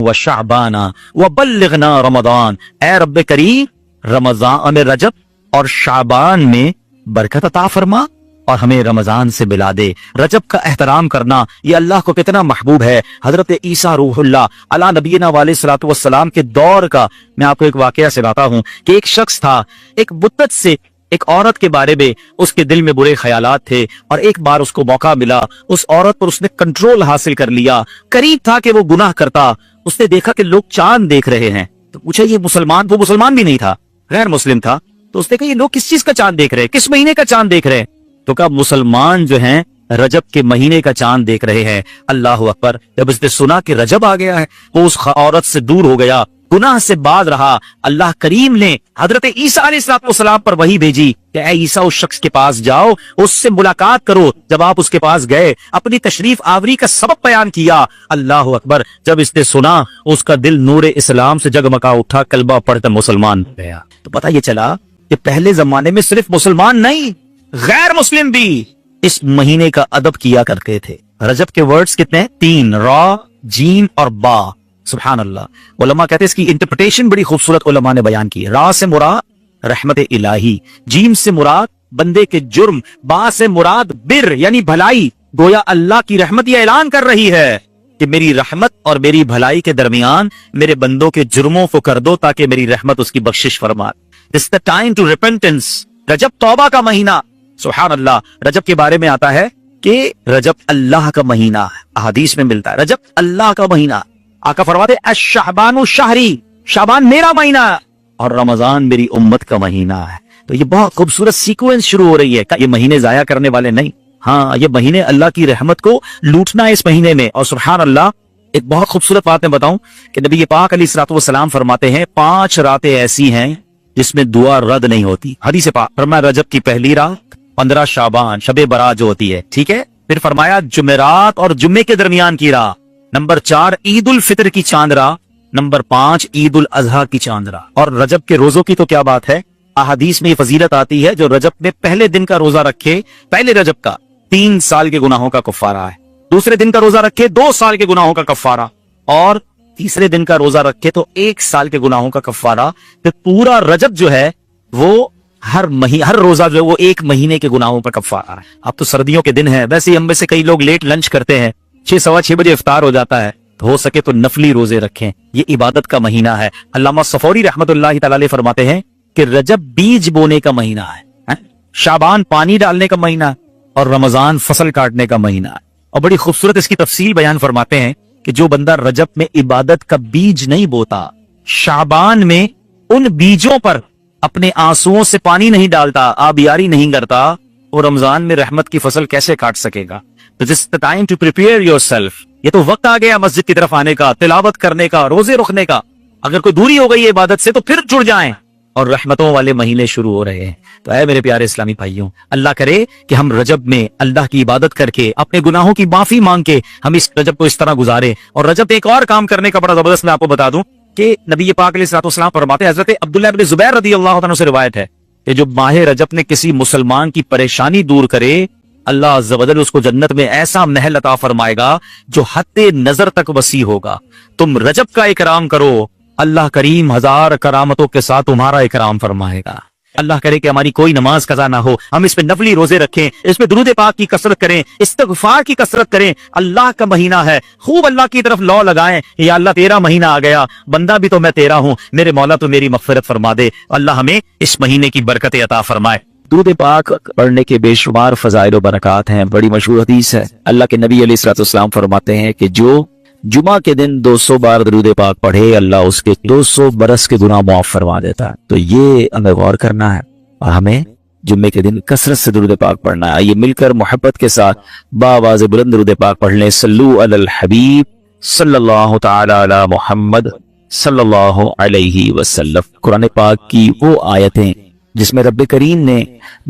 व शाबाना व बल्लिगना रमदान, ए रब्बे करीम रमजान में रजब और शाबान में बरकत अता फरमा और हमें रमजान से मिला दे। रजब का एहतराम करना ये अल्लाह को कितना महबूब है। हजरत ईसा रूहुल्लाह अला नबीना वाले सलातु वस्सलाम के दौर का मैं आपको एक वाकया सुनाता हूँ कि एक शख्स था, एक मुद्दत से एक औरत के बारे में उसके दिल में बुरे ख्यालात थे और एक बार उसको मौका मिला, उस औरत पर उसने कंट्रोल हासिल कर लिया। करीब था कि वो गुनाह करता। उसने देखा कि लोग चांद देख रहे हैं तो पूछा ये मुसलमान, वो मुसलमान भी नहीं था, गैर मुस्लिम था। तो उसने कहा ये लोग किस चीज का चांद देख रहे हैं, किस महीने का चांद देख रहे हैं? तो कहा मुसलमान जो हैं रजब के महीने का चांद देख रहे हैं। अल्लाह अकबर। जब उसने सुना कि रजब आ गया है वो उस औरत से दूर हो गया, गुनाह से बाज रहा। अल्लाह करीम ने हजरत ईसा अलैहिस्सलाम पर वही भेजी कि ऐ ईसा उस शख्स के पास जाओ, उससे मुलाकात करो। जब आप उसके पास गए अपनी तशरीफ आवरी का सबब बयान किया। अल्लाह अकबर। जब इसने सुना उसका दिल नूर इस्लाम से जगमगा उठा, कलमा पढ़कर मुसलमान गया। तो पता ये चला कि पहले जमाने में सिर्फ मुसलमान नहीं गैर मुस्लिम भी इस महीने का अदब किया करते थे। रजब के वर्ड्स कितने? 3, रा, जीम और बा। सुभान अल्लाह। उलमा कहते हैं इसकी इंटरप्रिटेशन बड़ी खूबसूरत उलमा ने बयान की। रा से मुराद रहमत इलाही, जीम से मुराद बंदे के जुर्म, बा से मुराद बिर यानी भलाई। गोया अल्लाह की रहमत ये ऐलान कर रही है कि मेरी रहमत और मेरी भलाई के दरमियान मेरे बंदों के जुर्मों को कर दो ताकि मेरी रहमत उसकी बख्शिश फरमा। This the time to repentance. Rajab तौबा का महीना। सुभान अल्लाह। रजब के बारे में आता है कि रजब अल्लाह का महीना है, अहादीस में मिलता है रजब अल्लाह का महीना। आका फरमाते अश-शाबानु शहरी, शाबान मेरा महीना और रमजान मेरी उम्मत का महीना है। तो ये बहुत खूबसूरत सीक्वेंस शुरू हो रही है। ये महीने जाया करने वाले नहीं, हाँ ये महीने अल्लाह की रहमत को लूटना है इस महीने में। और सुभान अल्लाह एक बहुत खूबसूरत बात मैं बताऊं कि नबी पाक अलैहिस्सलाम फरमाते हैं 5 रातें ऐसी हैं जिसमें दुआ रद्द नहीं होती। हदीस पाक फरमाया रजब की पहली रात, 15 शाबान शबे बरात जो होती है, ठीक है। फिर फरमाया जुमेरात और जुम्मे के दरमियान की रात। नंबर 4 ईद उल फितर की चांद रात। नंबर 5 ईद उल अजहा की चांद रात। और रजब के रोजों की तो क्या बात है, अहादीस में ये फजीलत आती है जो रजब में पहले दिन का रोजा रखे, पहले रजब का 3 साल के गुनाहों का कफ्फारा है। दूसरे दिन का रोजा रखे 2 साल के गुनाहों का कफ्फारा, और तीसरे दिन का रोजा रखे तो 1 साल के गुनाहों का कफ्फारा। फिर पूरा रजब जो है वो हर रोजा जो है वो 1 महीने के गुनाहों पर कफ्फारा है। अब तो सर्दियों के दिन है, वैसे ही हम में से कई लोग लेट लंच करते हैं, 6 सवा 6 बजे इफ्तार हो जाता है, तो हो सके तो नफली रोजे रखें। ये इबादत का महीना है। अल्लामा सफौरी रहमतुल्लाहि तआला अलैह फरमाते हैं कि रजब बीज बोने का महीना है, शाबान पानी डालने का महीना और रमजान फसल काटने का महीना है। और बड़ी खूबसूरत इसकी तफसील बयान फरमाते हैं कि जो बंदा रजब में इबादत का बीज नहीं बोता, शाबान में उन बीजों पर अपने आंसुओं से पानी नहीं डालता, आबियारी नहीं करता, वो रमजान में रहमत की फसल कैसे काट सकेगा? तो this the time to prepare yourself. ये तो वक्त आ गया मस्जिद की तरफ आने का, तिलावत करने का, रोजे रखने का। अगर कोई दूरी हो गई है इबादत से तो फिर जुड़ जाएं, और रहमतों वाले महीने शुरू हो रहे हैं। तो ऐ मेरे प्यारे इस्लामी भाइयों, अल्लाह करे कि हम रजब में अल्लाह की इबादत करके अपने गुनाहों की माफी मांग के हम इस रजब को इस तरह गुजारे। और रजब एक और काम करने का बड़ा जबरदस्त मैं आपको बता दूं कि नबी पाक अलैहिस्सलाम फरमाते हैं, हजरत अब्दुल्लाह इब्न जुबैर रदियल्लाहु अन्हु से रिवायत है कि जो माह रजब ने किसी मुसलमान की परेशानी दूर करे, अल्लाह अज़्ज़ व जल उसको जन्नत में ऐसा महल अता फरमाएगा जो हद्दे नजर तक वसी होगा। तुम रजब का इकराम करो, अल्लाह करीम 1000 करामतों के साथ तुम्हारा इकराम फरमाएगा। अल्लाह करे कि हमारी कोई नमाज कज़ा ना हो, हम इसमें नफली रोजे रखें, इसमें दुरूद पाक की कसरत करें, इस्तिग़फ़ार की कसरत करें। अल्लाह का महीना है, खूब अल्लाह की तरफ लौ लगाएं, या अल्लाह तेरा महीना आ गया, बंदा भी तो मैं तेरा हूं, मेरे मौला तो मेरी मग़फ़िरत फरमा दे। अल्लाह हमें इस महीने की बरकतें अता फरमाए। दुरूद पाक पढ़ने के बेशुमार फज़ाइल व बरक़ात हैं। बड़ी मशहूर हदीस है, अल्लाह के नबी अलैहिस्सलाम फरमाते हैं कि जो जुमा के दिन 200 बार दरूद पाक पढ़े, अल्लाह उसके 200 बरस के गुनाह माफ फरमा देता है। तो ये हमें गौर करना है और हमें जुम्मे के दिन कसरत से दरूद पाक पढ़ना है। आइए मिलकर मोहब्बत के साथ बावाज़ बुलंद दरूद पाक पढ़ लें। सल्लु अलल हबीब सल्लल्लाहु तआला अला मुहम्मद सल्लल्लाहु अलैहि वसल्लम। कुरान पाक की वो आयतें जिसमें रब्बे करीम ने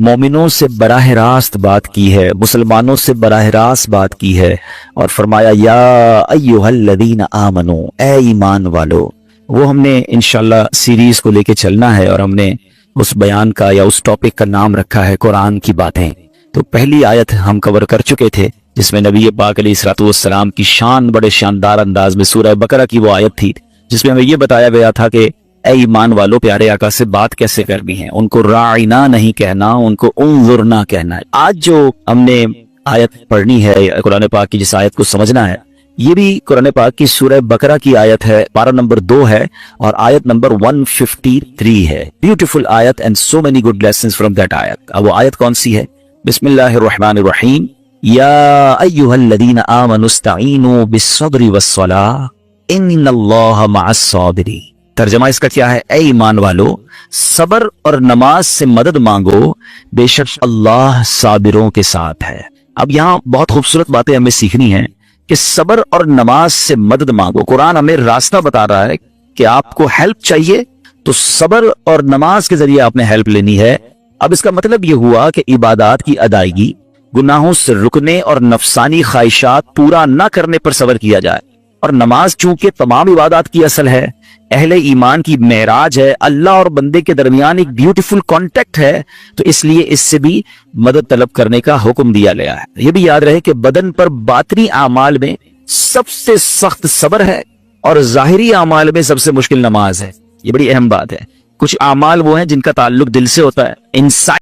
मोमिनों से बराह रास्त बात की है, मुसलमानों से बराह रास्त बात की है, और फरमाया या अय्युहल्लज़ीना आमनू, ए ईमान वालो। वो हमने इंशाल्लाह सीरीज को लेके चलना है और हमने उस बयान का या उस टॉपिक का नाम रखा है कुरान की बातें। तो पहली आयत हम कवर कर चुके थे जिसमें नबी पाक अलैहिस्सलाम की शान बड़े शानदार अंदाज में सूरह बकरा की वो आयत थी जिसमें हमें ये बताया गया था कि ए ईमान वालों, प्यारे आका से बात कैसे करनी है, उनको राइना नहीं कहना, उनको उन्जुरना कहना है। आज जो हमने आयत पढ़नी है कुरान पाक की, जिस आयत को समझना है, ये भी कुरान पाक की सूरह बकरा की आयत है, पारा नंबर 2 है और आयत नंबर 153 है। ब्यूटीफुल आयत and so many good lessons from that आयत। अब वो आयत कौन सी है? बिस्मिल्लाहिर्रहमानिर्रहीम। या अय्युहल्लज़ीना आमनुस्तईनु बिस्सब्रि वस्सलाह इन्नल्लाहा मअस्साबिरीन। तर्जमा इसका क्या है? ऐ ईमान वालो, सबर और नमाज से मदद मांगो, बेशक अल्लाह साबिरों के साथ है। अब यहाँ बहुत खूबसूरत बातें हमें सीखनी है कि सबर और नमाज से मदद मांगो। कुरान हमें रास्ता बता रहा है कि आपको हेल्प चाहिए तो सबर और नमाज के जरिए आपने हेल्प लेनी है। अब इसका मतलब यह हुआ कि इबादत की अदायगी, गुनाहों से रुकने और नफसानी ख्वाहिशात पूरा न करने पर सबर किया जाए। और नमाज चूंकि तमाम इबादत की असल है, अहले ईमान की मेराज है, अल्लाह और बंदे के दरमियान एक ब्यूटीफुल कांटेक्ट है, तो इसलिए इससे भी मदद तलब करने का हुक्म दिया गया है। यह भी याद रहे कि बदन पर बातनी आमाल में सबसे सख्त सब्र है और जाहिरी आमाल में सबसे मुश्किल नमाज है। ये बड़ी अहम बात है। कुछ आमाल वो हैं जिनका ताल्लुक दिल से होता है, इंसान